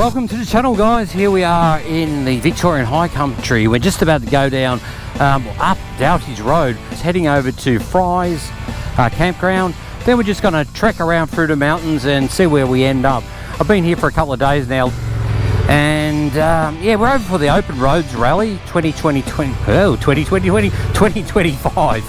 Welcome to the channel, guys. Here we are in the Victorian High Country. We're just about to go down up Doughty's Road, heading over to Fry's campground. Then we're just going to trek around through the mountains and see where we end up. I've been here for a couple of days now, and yeah, we're over for the Open Roads Rally 2025.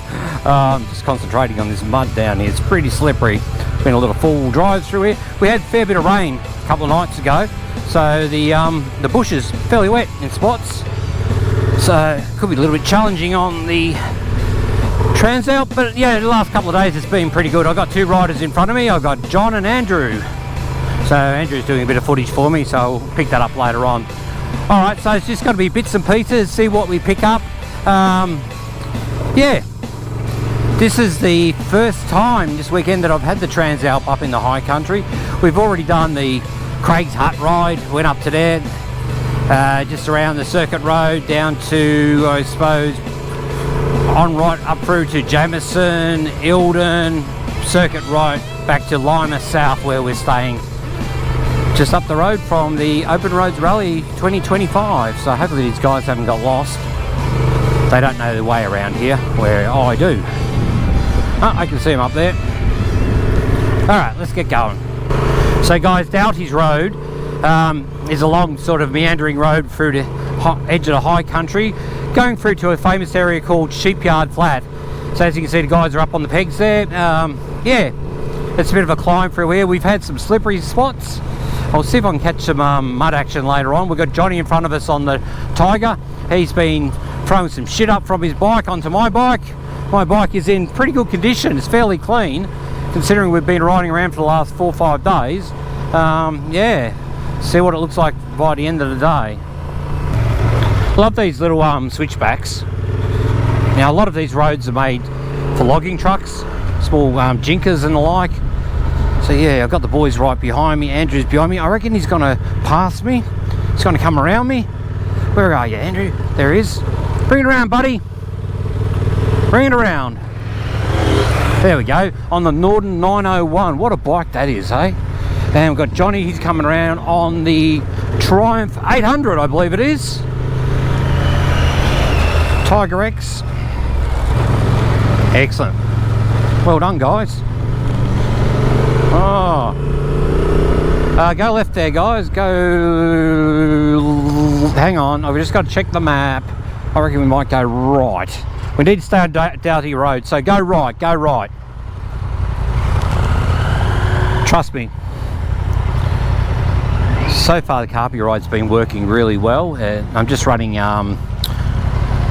Just concentrating on this mud down here. It's pretty slippery. Been a little full drive through here. We had a fair bit of rain a couple of nights ago, so the bush is fairly wet in spots, so it could be a little bit challenging on the Transalp, but yeah, the last couple of days it's been pretty good. I've got two riders in front of me. I've got John and Andrew. So Andrew's doing a bit of footage for me, so I'll pick that up later on. Alright, so it's just going to be bits and pieces, see what we pick up. Yeah, this is the first time this weekend that I've had the Transalp up in the high country. We've already done the Craig's Hut ride, went up to there, just around the circuit road down to, I suppose, on right up through to Jameson, Eildon, circuit road back to Lima South where we're staying. Just up the road from the Open Roads Rally 2025, so hopefully these guys haven't got lost. They don't know their way around here, where I do. Oh, I can see them up there. Alright, let's get going. So guys, Doughty's Road is a long sort of meandering road through the edge of the high country, going through to a famous area called Sheepyard Flat. So as you can see, the guys are up on the pegs there. Yeah, it's a bit of a climb through here. We've had some slippery spots. I'll see if I can catch some mud action later on. We've got Johnny in front of us on the Tiger. He's been throwing some shit up from his bike onto my bike. My bike is in pretty good condition. It's fairly clean, considering we've been riding around for the last 4 or 5 days. Yeah, see what it looks like by the end of the day. Love these little switchbacks. Now, a lot of these roads are made for logging trucks, small jinkers and the like. So yeah, I've got the boys right behind me. Andrew's behind me. I reckon he's going to pass me. He's going to come around me. Where are you, Andrew? There he is. Bring it around, buddy. Bring it around. There we go. On the Norden 901. What a bike that is, eh? And we've got Johnny. He's coming around on the Triumph 800, I believe it is. Tiger X. Excellent. Well done, guys. Oh, go left there, guys. Go. Hang on, I've just got to check the map. I reckon we might go right. We need to stay on Doughty Road, so go right, go right. Trust me. So far, the carpet ride's been working really well. I'm just running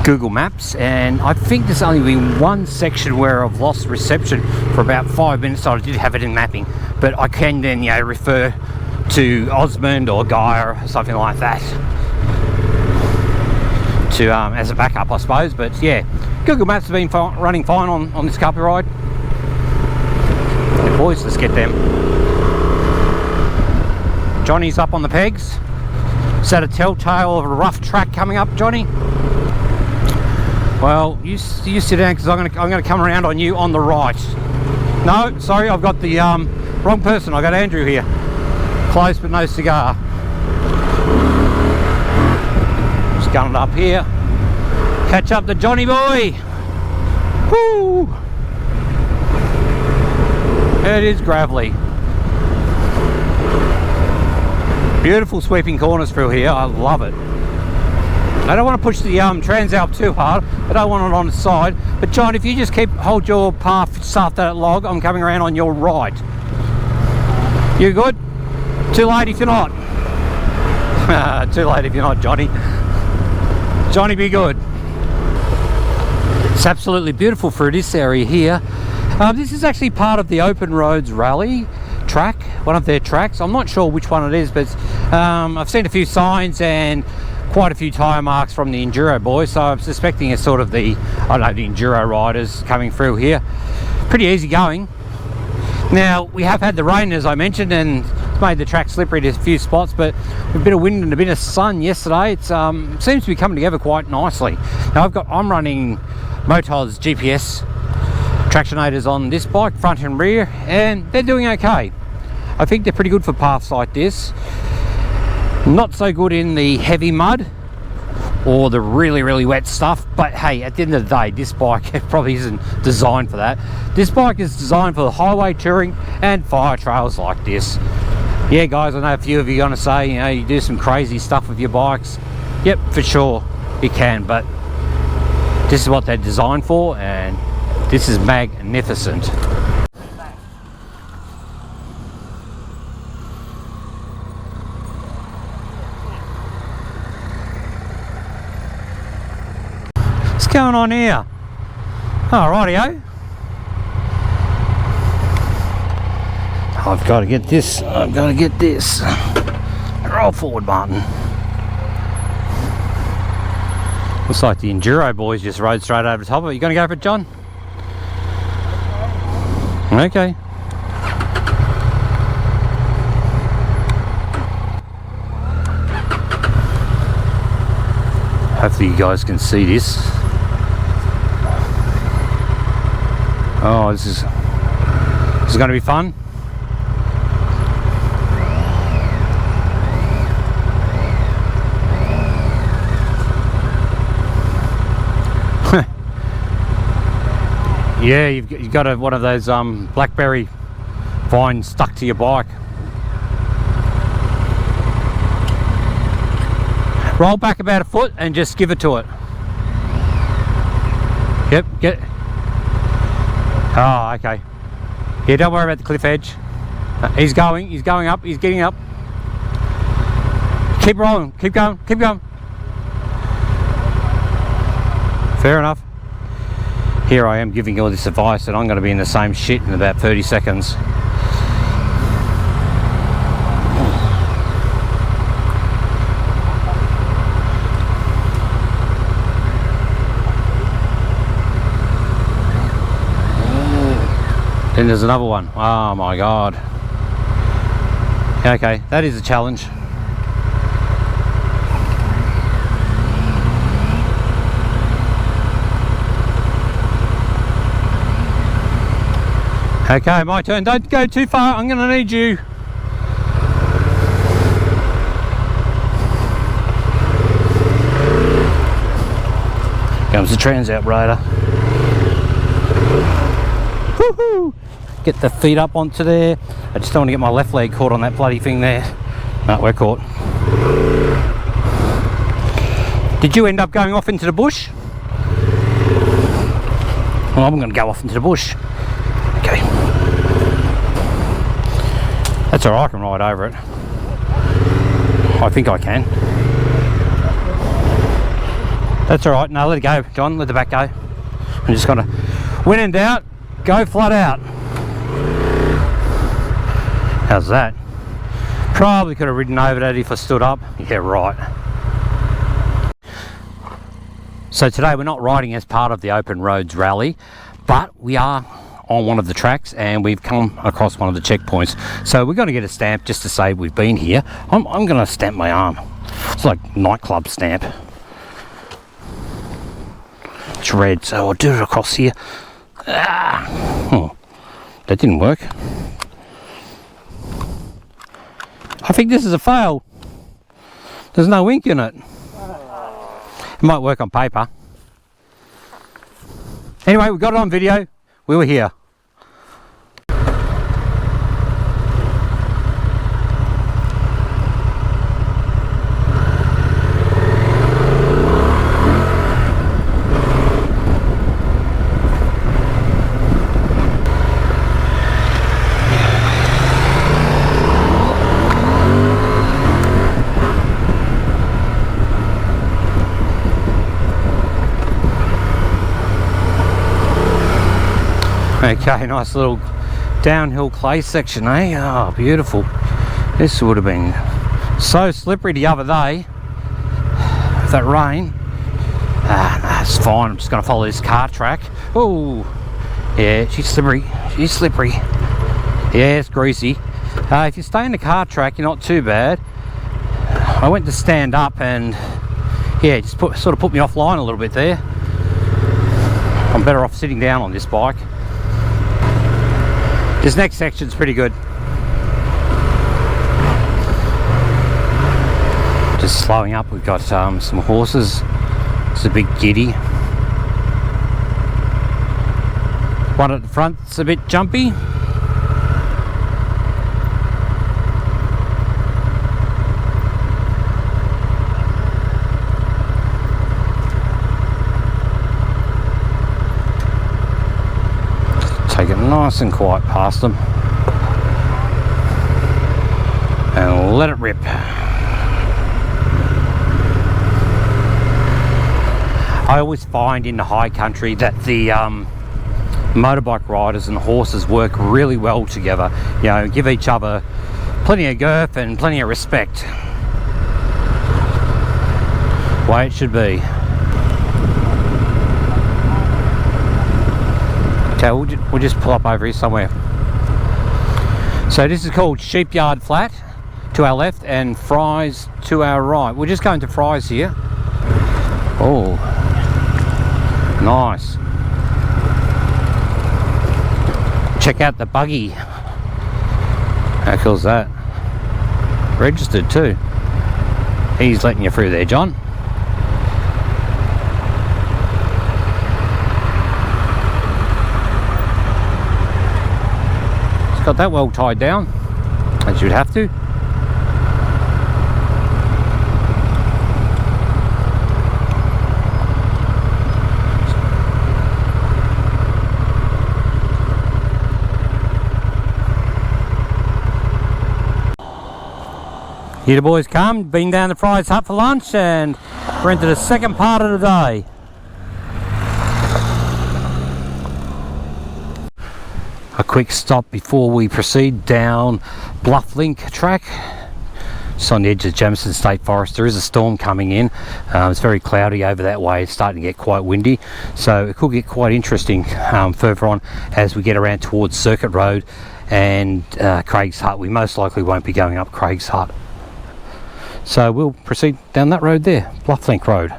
Google Maps, and I think there's only been one section where I've lost reception for about 5 minutes. So I did have it in mapping, but I can then, you know, refer to Osmond or Gaia or something like that to as a backup, I suppose. But yeah, Google Maps have been running fine on this carpet ride. Yeah, boys, let's get them. Johnny's up on the pegs. Is that a telltale of a rough track coming up, Johnny? Well, you sit down, because I'm gonna come around on you on the right. No, sorry, I've got the wrong person. I got Andrew here. Close but no cigar. Just gunning it up here. Catch up to Johnny boy. Woo! It is gravelly. Beautiful sweeping corners through here. I love it. I don't want to push the Transalp too hard. I don't want it on the side. But John, if you just hold your path south that log, I'm coming around on your right. You good? Too late if you're not. Too late if you're not, Johnny. Johnny, be good. It's absolutely beautiful through this area here. This is actually part of the Open Roads Rally track, one of their tracks. I'm not sure which one it is, but I've seen a few signs and quite a few tyre marks from the Enduro boys, so I'm suspecting it's sort of the, I don't know, the Enduro riders coming through here. Pretty easy going. Now, we have had the rain, as I mentioned, and it's made the track slippery to a few spots, but a bit of wind and a bit of sun yesterday. It seems to be coming together quite nicely. Now, I'm running Motor's GPS tractionators on this bike, front and rear, and they're doing okay. I think they're pretty good for paths like this. Not so good in the heavy mud or the really wet stuff, but hey, at the end of the day, this bike probably isn't designed for that. This bike is designed for the highway touring and fire trails like this. Yeah guys, I know a few of you are going to say, you know, you do some crazy stuff with your bikes. Yep, for sure you can, but this is what they're designed for, and this is magnificent. What's going on here? Oh, rightio. I've got to get this. I've got to get this. Roll forward button. Looks like the Enduro boys just rode straight over the top of it. You going to go for it, John? Okay. Hopefully you guys can see this. Oh, this is going to be fun. Yeah, you've got one of those blackberry vines stuck to your bike. Roll back about a foot and just give it to it. Yep, get. Oh, okay. Yeah, don't worry about the cliff edge. He's going up, he's getting up. Keep rolling, keep going, keep going. Fair enough. Here I am giving you all this advice, and I'm going to be in the same shit in about 30 seconds. Then there's another one. Oh my god. Okay, that is a challenge. Okay, my turn. Don't go too far. I'm going to need you. Comes the Transalp rider. Woohoo! Get the feet up onto there. I just don't want to get my left leg caught on that bloody thing there. No, we're caught. Did you end up going off into the bush? Well, I'm going to go off into the bush. Okay. That's alright, I can ride over it. I think I can. That's alright, no, let it go, John, let the back go. I'm just gonna, when in doubt, go flat out. How's that? Probably could have ridden over that if I stood up. Yeah, right. So today we're not riding as part of the Open Roads Rally, but we are on one of the tracks and we've come across one of the checkpoints. So we're going to get a stamp just to say we've been here. I'm going to stamp my arm. It's like nightclub stamp. It's red, so I'll do it across here. Oh, that didn't work. I think this is a fail. There's no ink in it. It might work on paper. Anyway, we got it on video. We were here. Okay, nice little downhill clay section, eh? Oh, beautiful. This would have been so slippery the other day with that rain. That's fine. I'm just going to follow this car track. Oh, yeah, she's slippery. She's slippery. Yeah, it's greasy. If you stay in the car track, you're not too bad. I went to stand up and, yeah, just sort of put me offline a little bit there. I'm better off sitting down on this bike. This next section's pretty good. Just slowing up, we've got some horses. It's a bit giddy. One at the front's a bit jumpy. Take it nice and quiet past them and let it rip. I always find in the high country that the motorbike riders and horses work really well together. You know, give each other plenty of girth and plenty of respect. Way it should be. Okay, we'll just pull up over here somewhere. So this is called Sheepyard Flat to our left and Fry's to our right. We're just going to Fry's here. Oh, nice. Check out the buggy. How cool is that? Registered too. He's letting you through there, John. Got that well tied down, as you'd have to. Here the boys come, been down to Fry's Hut for lunch, and we're into the second part of the day. A quick stop before we proceed down Bluff Link track. Just on the edge of Jamison State Forest. There is a storm coming in. It's very cloudy over that way. It's starting to get quite windy, so it could get quite interesting further on as we get around towards Circuit Road and Craig's Hut. We most likely won't be going up Craig's Hut, so we'll proceed down that road there, Bluff Link Road.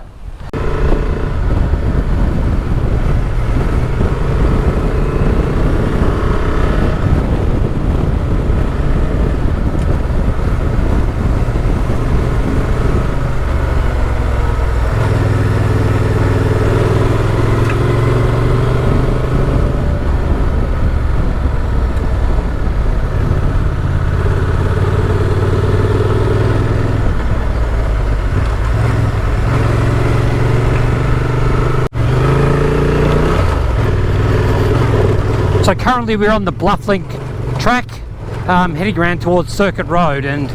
So currently we're on the Bluff Link track, heading around towards Circuit Road, and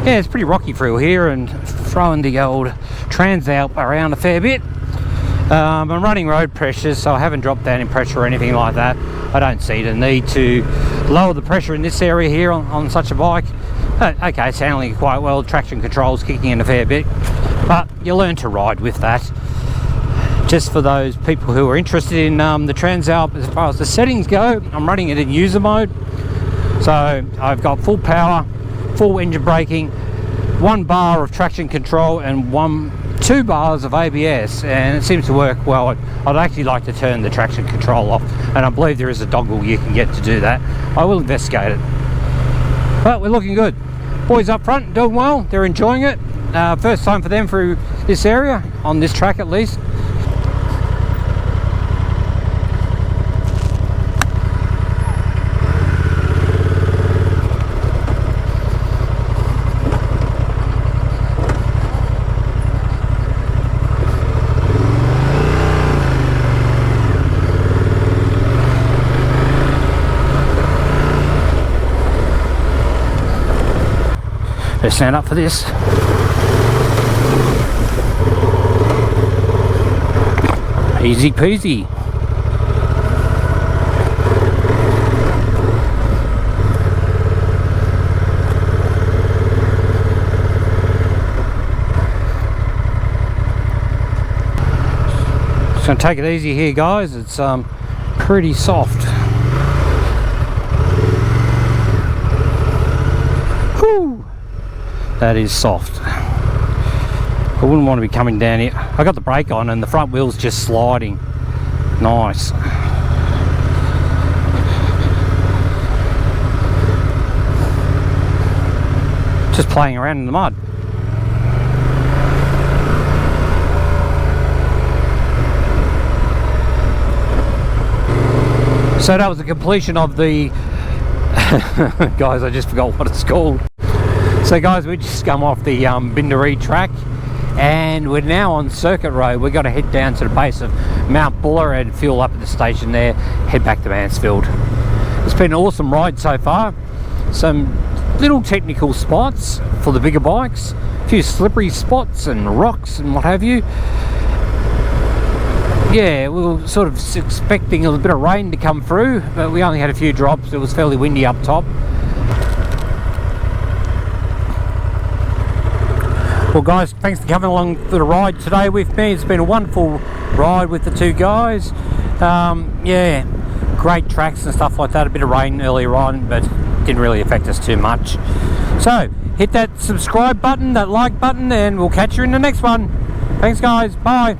yeah, it's pretty rocky through here, and throwing the old Transalp around a fair bit. I'm running road pressures, so I haven't dropped down in pressure or anything like that. I don't see the need to lower the pressure in this area here on such a bike. Okay, it's handling it quite well, traction control's kicking in a fair bit, but you learn to ride with that. Just for those people who are interested in the Transalp, as far as the settings go, I'm running it in user mode. So I've got full power, full engine braking, 1 bar of traction control and 2 bars of ABS, and it seems to work well. I'd actually like to turn the traction control off, and I believe there is a dongle you can get to do that. I will investigate it. But we're looking good. Boys up front doing well, they're enjoying it. First time for them through this area, on this track at least. Better stand up for this. Easy peasy. Just gonna take it easy here, guys. It's pretty soft. Whew. That is soft. I wouldn't want to be coming down here. I got the brake on and the front wheel's just sliding. Nice. Just playing around in the mud. So that was the completion of the guys, I just forgot what it's called. So guys, we just come off the Bindaree track and we're now on Circuit Road. We've got to head down to the base of Mount Buller and fuel up at the station there, head back to Mansfield. It's been an awesome ride so far. Some little technical spots for the bigger bikes, a few slippery spots and rocks and what have you. Yeah, we were sort of expecting a little bit of rain to come through, but we only had a few drops. It was fairly windy up top. Well guys, thanks for coming along for the ride today with me. It's been a wonderful ride with the two guys. Yeah, great tracks and stuff like that. A bit of rain earlier on, but didn't really affect us too much. So hit that subscribe button, that like button, and we'll catch you in the next one. Thanks guys, bye.